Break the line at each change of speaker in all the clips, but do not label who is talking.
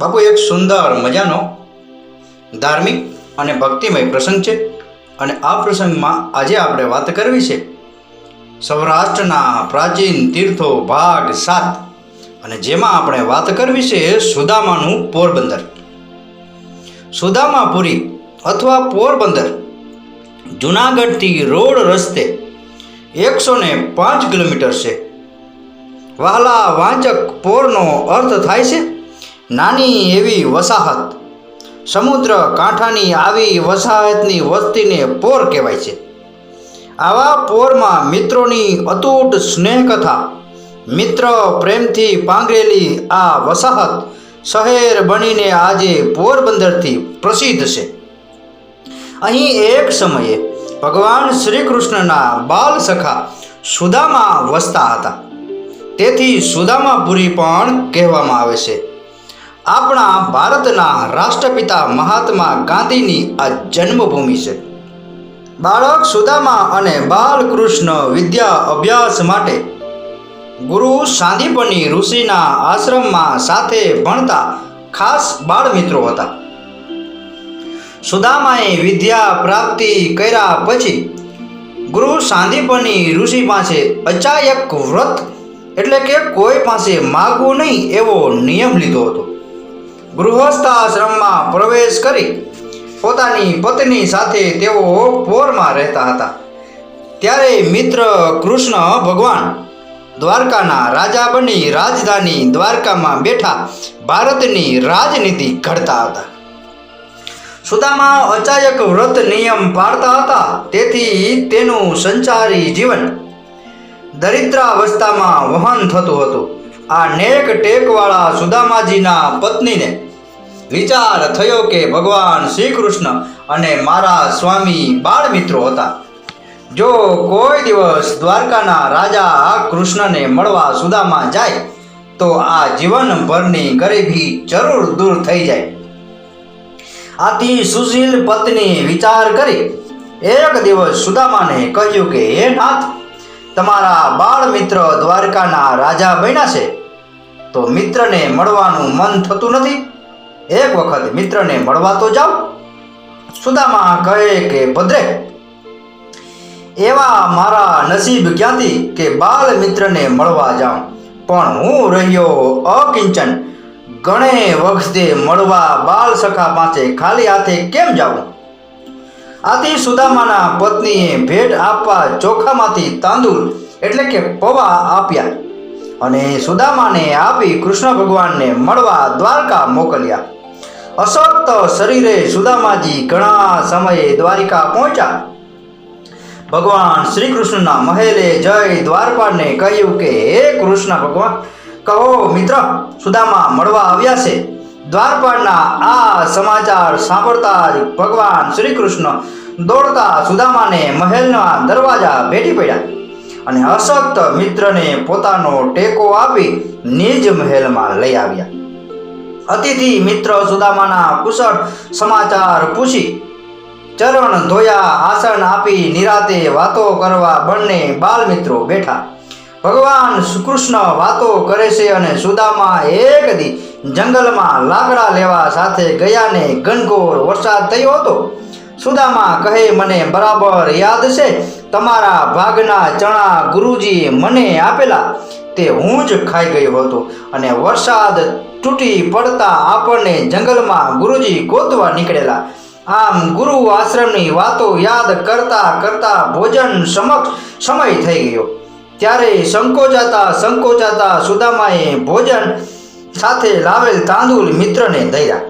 બાપુ એક સુંદર મજાનો ધાર્મિક અને ભક્તિમય પ્રસંગ છે અને આ પ્રસંગમાં આજે આપણે વાત કરવી છે સૌરાષ્ટ્રના પ્રાચીન તીર્થો ભાગ 7 અને જેમાં આપણે વાત કરવી છે સુદામાનું પોરબંદર. સુદામાપુરી અથવા પોરબંદર જૂનાગઢથી રોડ રસ્તે 105 કિલોમીટર છે. વહાલા વાંચક, પોરનો અર્થ થાય છે નાની એવી વસાહત. સમુદ્ર કાંઠાની આવી વસાહતની વસ્તીને પોર કહેવાય છે. આવા પોરમાં મિત્રોની અતૂટ સ્નેહકથા, મિત્ર પ્રેમથી પાંગરેલી આ વસાહત શહેર બનીને આજે પોરબંદરથી પ્રસિદ્ધ છે. અહીં એક સમયે ભગવાન શ્રી કૃષ્ણના બાલ સખા સુદામા વસતા હતા. તેથી સુદામાપુરી પણ કહેવામાં આવે છે. આપણા ભારતના રાષ્ટ્રપિતા મહાત્મા ગાંધીની આ જન્મભૂમિ છે. બાળક સુદામા અને બાલકૃષ્ણ વિદ્યા અભ્યાસ માટે ગુરુ સાંદીપની ઋષિના આશ્રમમાં સાથે ભણતા ખાસ બાળમિત્રો હતા. સુદામાએ વિદ્યા પ્રાપ્તિ કર્યા પછી ગુરુ સાંદીપની ઋષિ પાસે અચાયક વ્રત એટલે કે કોઈ પાસે માગવું નહીં એવો નિયમ લીધો હતો. ગૃહસ્થાશ્રમમાં પ્રવેશ કરી પોતાની પત્ની સાથે તેઓ પોરમાં રહેતા હતા. ત્યારે મિત્ર કૃષ્ણ ભગવાન દ્વારકાના રાજા બની રાજધાની દ્વારકામાં બેઠા ભારતની રાજનીતિ ઘડતા હતા. સુદામા અચાયક વ્રત નિયમ પાળતા હતા. તેથી તેનું સંસારી જીવન દરિદ્રાવસ્થામાં વહન થતું હતું. આ નેક ટેકવાળા સુદામાજીના પત્નીને વિચાર થયો કે ભગવાન શ્રી કૃષ્ણ અને મારા સ્વામી બાળમિત્રો હતા. જો કોઈ દિવસ દ્વારકાના રાજા કૃષ્ણને મળવા સુદામા જાય તો આ જીવનભરની ગરીબી જરૂર દૂર થઈ જાય. આથી સુશીલ પત્ની વિચાર કરી એક દિવસ સુદામાને કહ્યું કે હે નાથ, તમારા બાળ મિત્ર દ્વારકાના રાજા બન્યા છે તો મિત્રને મળવાનું મન થતું નથી. એક વખત મિત્રને મળવા તો જાઓ. સુદામા કહે કે ભદ્રે, એવા મારા નસીબ ક્યાંથી કે બાળ મિત્રને મળવા જાઉં, પણ હું રહ્યો અકિંચન. ઘણે વખતે મળવા બાળ સખા પાસે ખાલી હાથે કેમ જાવું? આથી સુદામાના પત્નીએ ભેટ આપવા ચોખામાંથી તાંદુલ એટલે કે પૌવા આપ્યા અને સુદામાને આપી કૃષ્ણ ભગવાનને મળવા દ્વારકા મોકલ્યા. અશક્ત શરીરે સુદામાજી ઘણા સમયે દ્વારિકા પહોંચ્યા. ભગવાન શ્રી કૃષ્ણના મહેલે જઈ દ્વારપાળને કહ્યું કે હે કૃષ્ણ ભગવાન, કહો મિત્ર, સુદામા મળવા આવ્યા છે. દ્વારપાળના આ સમાચાર સાંભળતા જ ભગવાન શ્રી કૃષ્ણ દોડતા સુદામાને મહેલના દરવાજા ભેટી પડ્યા અને અશક્ત મિત્રને પોતાનો ટેકો આપી નિજ મહેલમાં લઈ આવ્યા. અતિથિ મિત્ર સુદામાના કુશળ સમાચાર પૂછી ચરણ ધોયા, આસન આપી નિરાતે વાતો કરવા બંને બાળ મિત્રો બેઠા. ભગવાન કૃષ્ણ વાતો કરે છે અને સુદામા એક દી જંગલમાં લાકડા લેવા સાથે ગયા ને ઘનઘોર વરસાદ થયો હતો. સુદામા કહે, મને બરાબર યાદ છે, તમારા ભાગના ચણા ગુરુજીએ મને આપેલા તે હું જ ખાઈ ગયો હતો અને વરસાદ તૂટી પડતા આપણને જંગલમાં ગુરુજી ગોતવા નીકળેલા. આમ ગુરુ આશ્રમની વાતો યાદ કરતા કરતા ભોજન સમય થઈ ગયો. ત્યારે સંકોચાતા સુદામાએ ભોજન સાથે લાવેલ તાંદુલ મિત્રને દયા.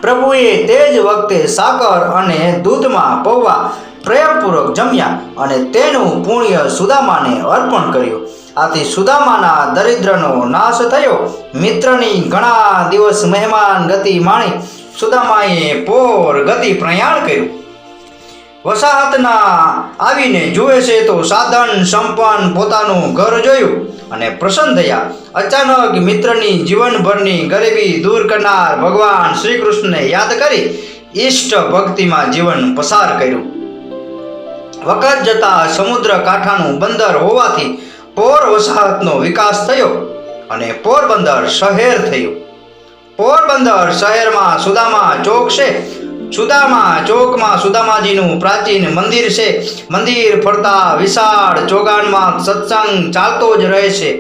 પ્રભુએ તે જ વખતે સાકર અને દૂધમાં પૌવા પ્રેમપૂર્વક જમ્યા અને તેનું પુણ્ય સુદામાને અર્પણ કર્યું. આથી સુદામાના દરિદ્રનો નાશ થયો. મિત્રની ઘણા દિવસ મહેમાન ગતિ માણી સુદામાએ પોર ગતિ પ્રયાણ કર્યું. વસાહતના આવીને જુએ છે તો સાધન સંપન્ન પોતાનું ઘર જોયું અને પ્રસન્ન થયા. અચાનક મિત્રની જીવનભરની ગરીબી દૂર કરનાર ભગવાન શ્રી કૃષ્ણને યાદ કરી ઈષ્ટ ભક્તિમાં જીવન પસાર કર્યું. વખત જતા સમુદ્ર કાંઠાનું બંદર હોવાથી પોર વસાહતનો વિકાસ થયો અને પોરબંદર શહેર થયું. પોરબંદર પોરબંદર શહેરમાં સુદામા ચોક છે. સુદામા ચોકમાં સુદામાજીનું પ્રાચીન મંદિર છે. મંદિર ફરતા વિશાળ ચોગાનમાં સત્સંગ ચાલતો જ રહે છે.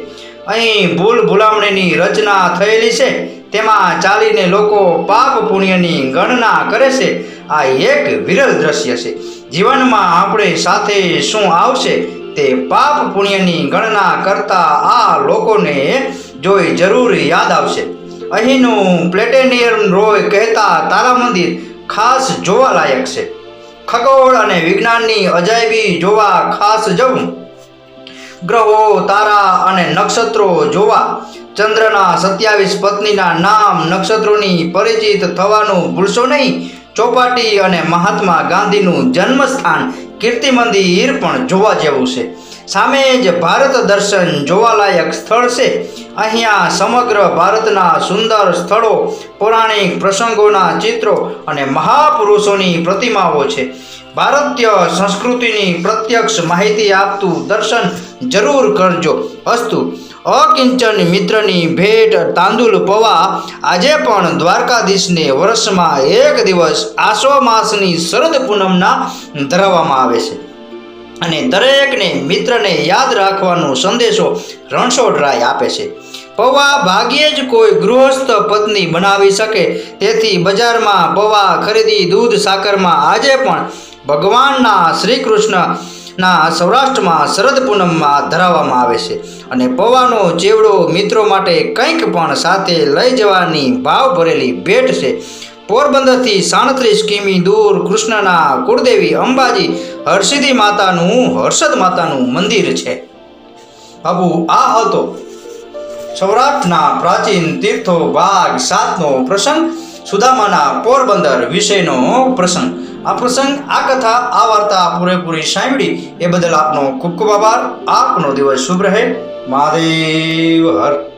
અહીં ભૂલ ભૂલામણીની રચના થયેલી છે. તેમાં ચાલીને લોકો પાપ પુણ્યની ગણના કરે છે. આ એક વિરલ દ્રશ્ય છે. જીવનમાં આપણે સાથે શું આવશે તે પાપ પુણ્યની ગણના કરતા આ લોકોને જોઈ જરૂર યાદ આવશે. અહીંનું પ્લેટેનિયમ રોય કહેતા તારા મંદિર ખાસ જોવાલાયક છે. ખગોળ અને વિજ્ઞાનની અજાયબી જોવા ખાસ જવું. ગ્રહો, તારા અને નક્ષત્રો જોવા. ચંદ્રના 27 પત્નીના નામ નક્ષત્રોની પરિચિત થવાનું ભૂલશો નહીં. ચોપાટી અને મહાત્મા ગાંધીનું જન્મસ્થાન કીર્તિ મંદિર પણ જોવા જેવું છે. સામે જ ભારત દર્શન જોવાલાયક સ્થળ છે. અહીંયા સમગ્ર ભારતના સુંદર સ્થળો, પૌરાણિક પ્રસંગોના ચિત્રો અને મહાપુરુષોની પ્રતિમાઓ છે. ભારતીય સંસ્કૃતિની પ્રત્યક્ષ માહિતી આપતું દર્શન જરૂર કરજો. અસ્તુ. અકિંચન મિત્રની ભેટ તાંદુલ પૌવા આજે પણ દ્વારકાધીશને વર્ષમાં એક દિવસ આસો માસની શરદ પૂનમના ધરાવવામાં આવે છે. અને દરેકને મિત્રને યાદ રાખવાનો સંદેશો રણછોડરાય આપે છે. પૌવા ભાગ્યે જ કોઈ ગૃહસ્થ પત્ની બનાવી શકે. તેથી બજારમાં પૌવા ખરીદી દૂધ સાકરમાં આજે પણ ભગવાનના શ્રી કૃષ્ણના સૌરાષ્ટ્રમાં શરદ પૂનમમાં ધરાવવામાં આવે છે. અને પૌવાનો ચેવડો મિત્રો માટે કંઈક પણ સાથે લઈ જવાની ભાવ ભરેલી ભેટ છે. પોરબંદરથી 37 કિમી દૂર કૃષ્ણના કુળદેવી અંબાજી હર્ષદ માતાનું મંદિર છે. બાબુ, આ હતો સૌરાષ્ટ્રના પ્રાચીન તીર્થો ભાગ 7નો પ્રસંગ, સુદામાના પોરબંદર વિશેનો પ્રસંગ. આ પ્રસંગ, આ કથા, આ વાર્તા પૂરેપૂરી સાંભળી એ બદલ આપનો ખૂબ ખૂબ આભાર. આપનો દિવસ શુભ રહે. મહાદેવ હર.